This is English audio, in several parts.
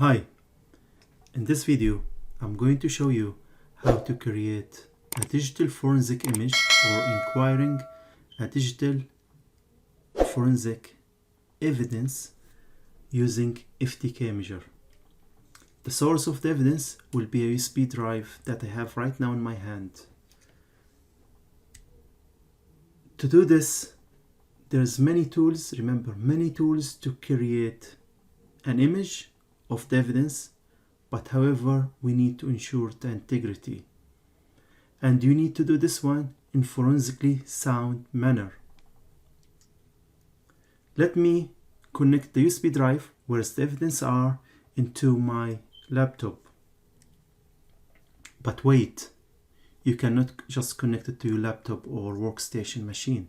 Hi, in this video I'm going to show you how to create a digital forensic image or inquiring a digital forensic evidence using FTK Imager. The source of the evidence will be a USB drive that I have right now in my hand. To do this, there's many tools, remember, many tools to create an image of the evidence, but however we need to ensure the integrity, and you need to do this one in forensically sound manner. Let me connect the USB drive where the evidence are into my laptop. But wait, you cannot just connect it to your laptop or workstation machine.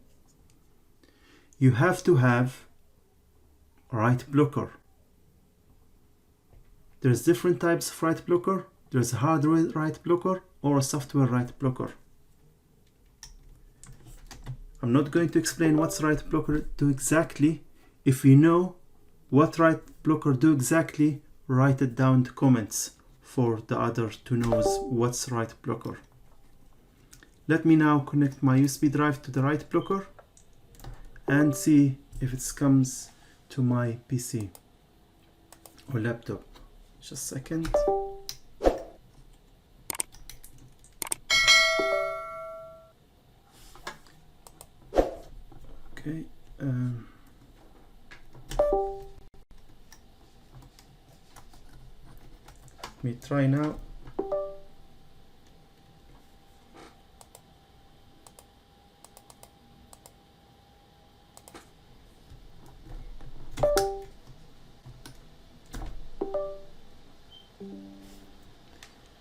You have to have a write blocker. There's different types of write blocker. There's a hardware write blocker or a software write blocker. I'm not going to explain what's write blocker do exactly. If you know what write blocker do exactly, write it down in the comments for the other to know what's write blocker. Let me now connect my USB drive to the write blocker and see if it comes to my PC or laptop. Just a second. Okay. Let me try now.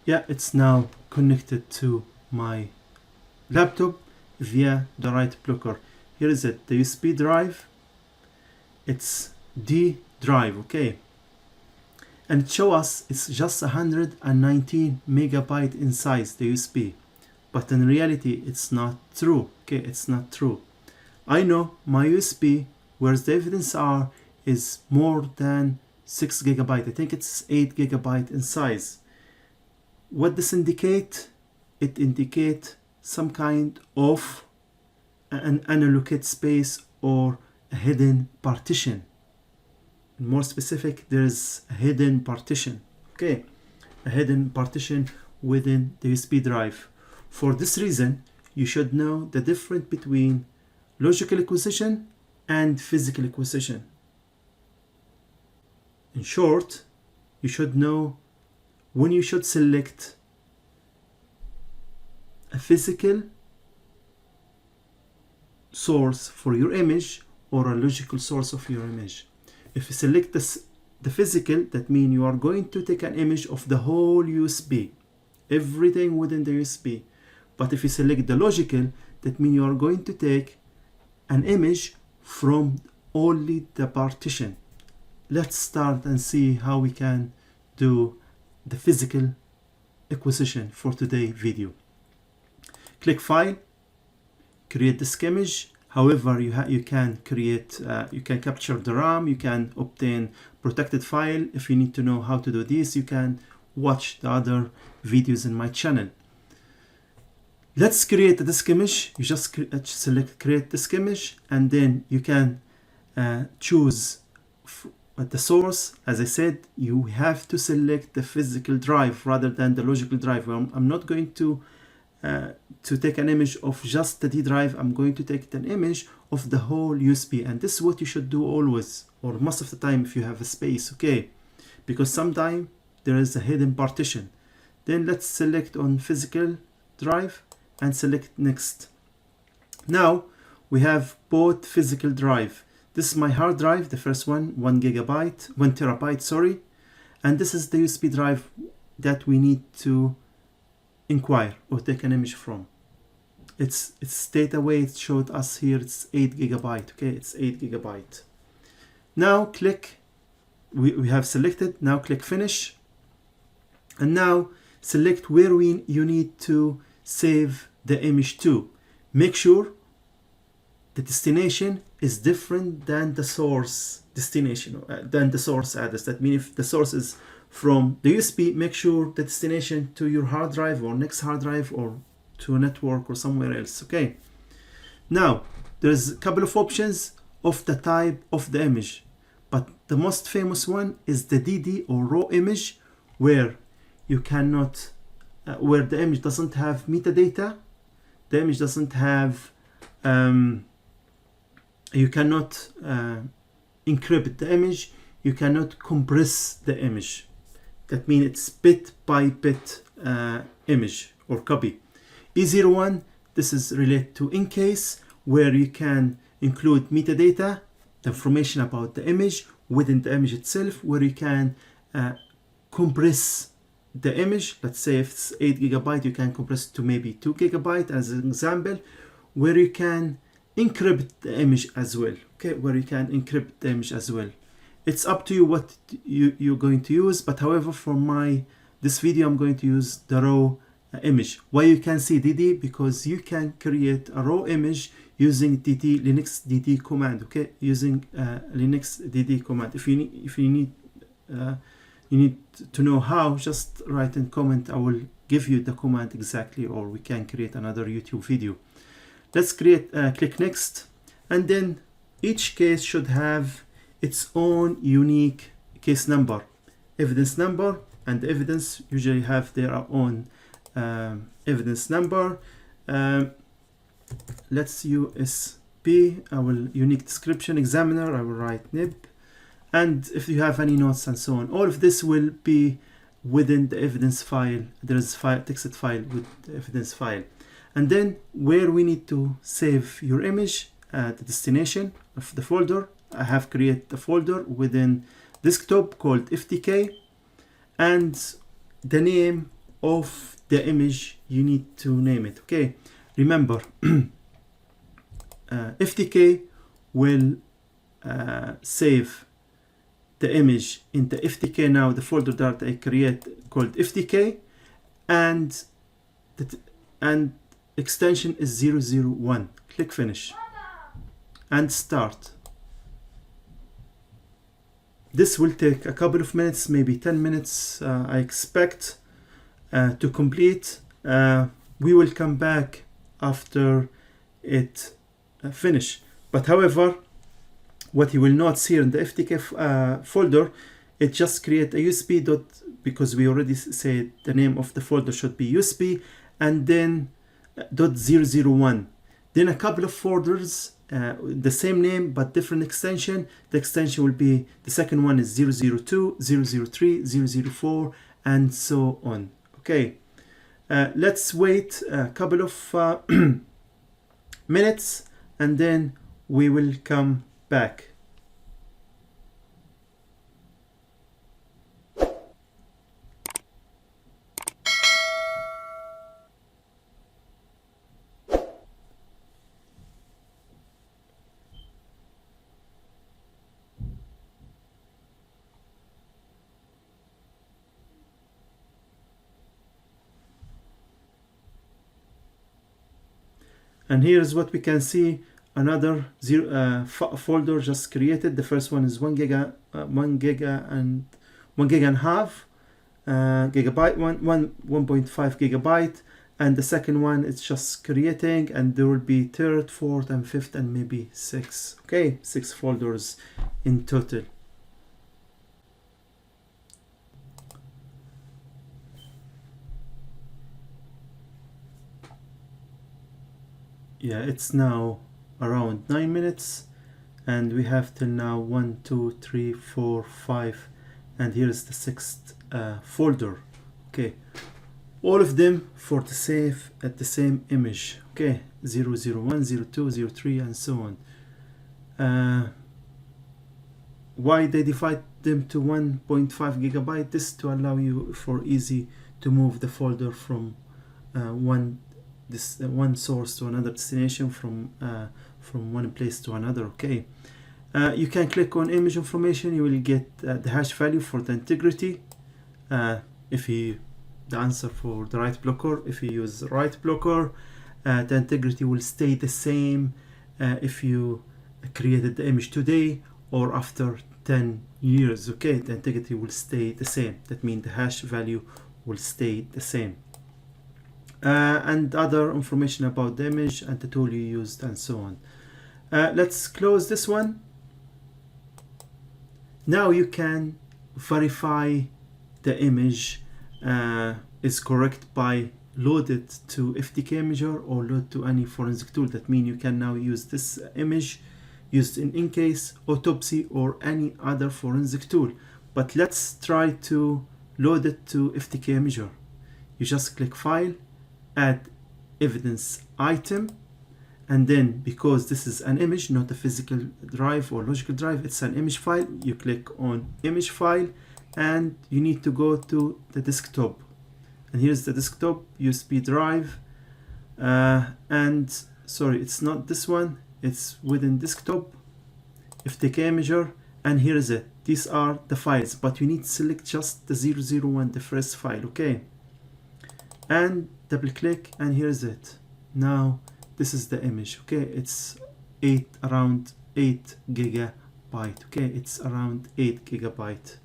Yeah, it's now connected to my laptop via the write blocker. Here is it, the USB drive. It's D drive, okay, and it shows us it's just 119 megabyte in size, the USB, but in reality it's not true. Okay, it's not true. I know my USB where the evidence are is more than 6 gigabyte. I think it's 8 gigabyte in size. What does indicate? It indicates some kind of an unallocated space or a hidden partition. More specific, there's a hidden partition. Okay, a hidden partition within the USB drive. For this reason, you should know the difference between logical acquisition and physical acquisition. In short, you should know when you should select a physical source for your image or a logical source of your image. If you select the physical, that means you are going to take an image of the whole USB, everything within the USB. But if you select the logical, that means you are going to take an image from only the partition. Let's start and see how we can do the physical acquisition for today's video. Click File, create disk image. However, you can create, you can capture the RAM, you can obtain protected file. If you need to know how to do this, you can watch the other videos in my channel. Let's create a disk image. You just select create disk image, and then you can choose the source. As I said, you have to select the physical drive rather than the logical drive. I'm not going to take an image of just the D drive. I'm going to take an image of the whole USB, and this is what you should do always, or most of the time if you have a space, okay, because sometimes there is a hidden partition. Then let's select on physical drive and select next. Now we have both physical drive. This is my hard drive, the first one, 1 terabyte, sorry, and this is the USB drive that we need to inquire or take an image from. It's data way, it showed us here, it's 8 gigabyte. Okay, it's 8 gigabyte. Now click, we have selected, now click finish, and now select where you need to save the image to. Make sure the destination is different than the source destination, than the source address. That means if the source is from the USB, make sure the destination to your hard drive or next hard drive or to a network or somewhere else. Okay. Now there's a couple of options of the type of the image, but the most famous one is the DD or raw image, where you cannot, where the image doesn't have metadata, the image doesn't have, you cannot encrypt the image, you cannot compress the image. That means it's bit by bit image or copy. E01, this is related to in case, where you can include metadata, the information about the image within the image itself, where you can compress the image. Let's say if it's 8 GB, you can compress to maybe 2 GB as an example, where you can encrypt the image as well. Okay, where you can encrypt the image as well. It's up to you what you're going to use, but however, for this video, I'm going to use the raw image. Why you can see DD? Because you can create a raw image using Linux DD command. Okay, using Linux DD command. If you need to know how, just write in comment. I will give you the command exactly, or we can create another YouTube video. Let's create. Click next, and then each case should have its own unique case number, evidence number, and the evidence usually have their own evidence number. Let's USB, I will unique description examiner, I will write nib, and if you have any notes and so on, all of this will be within the evidence file. There is text file with the evidence file, and then where we need to save your image, the destination of the folder. I have created a folder within desktop called FTK, and the name of the image, you need to name it. Okay, remember FTK will save the image in the FTK now, the folder that I create called FTK, and extension is 001. Click finish and start. This will take a couple of minutes, maybe 10 minutes, I expect, to complete. We will come back after it finish. But however, what you will notice here in the FTK folder, it just create a USB dot, because we already said the name of the folder should be USB, and then .001. Then a couple of folders, the same name but different extension. The extension will be, the second one is 002, 003, 004, and so on. Okay, let's wait a couple of minutes, and then we will come back. And here is what we can see. Another folder just created. The first one is 1 giga and a half gigabyte, 1.5 gigabyte, and the second one is just creating, and there will be third, fourth, and fifth, and maybe 6. Okay, 6 folders in total. Yeah, it's now around 9 minutes, and we have till now 1, 2, 3, 4, 5, and here's the 6th folder. Okay, all of them for the save at the same image. Okay, 001, 02, 03, and so on. Why they divide them to 1.5 gigabyte? This to allow you for easy to move the folder from one source to another destination, from one place to another. Okay, you can click on image information. You will get the hash value for the integrity, the answer for the write blocker. If you use write blocker, the integrity will stay the same if you created the image today or after 10 years. Okay, the integrity will stay the same. That means the hash value will stay the same. And other information about the image and the tool you used and so on. Let's close this one. Now you can verify the image is correct by load it to FTK Imager or load to any forensic tool. That means you can now use this image used in Incase, Autopsy, or any other forensic tool. But let's try to load it to FTK Imager. You just click File, Add Evidence Item, and then because this is an image, not a physical drive or logical drive, it's an image file, you click on Image File, and you need to go to the desktop. And here's the desktop USB drive, and sorry, it's not this one, it's within desktop, FTK Imager, and here is it. These are the files, but you need to select just the 001, the first file, okay? And double click, and here is it. Now this is the image, okay? It's around 8 gigabyte, okay? It's around 8 gigabyte.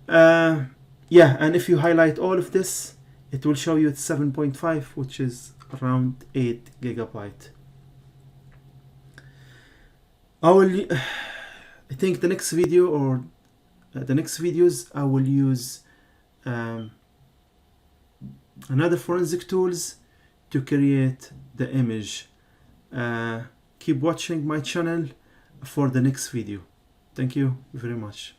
Yeah, and if you highlight all of this, it will show you it's 7.5, which is around 8 gigabyte. I think the next video or the next videos I will use another forensic tools to create the image. Keep watching my channel for the next video. Thank you very much.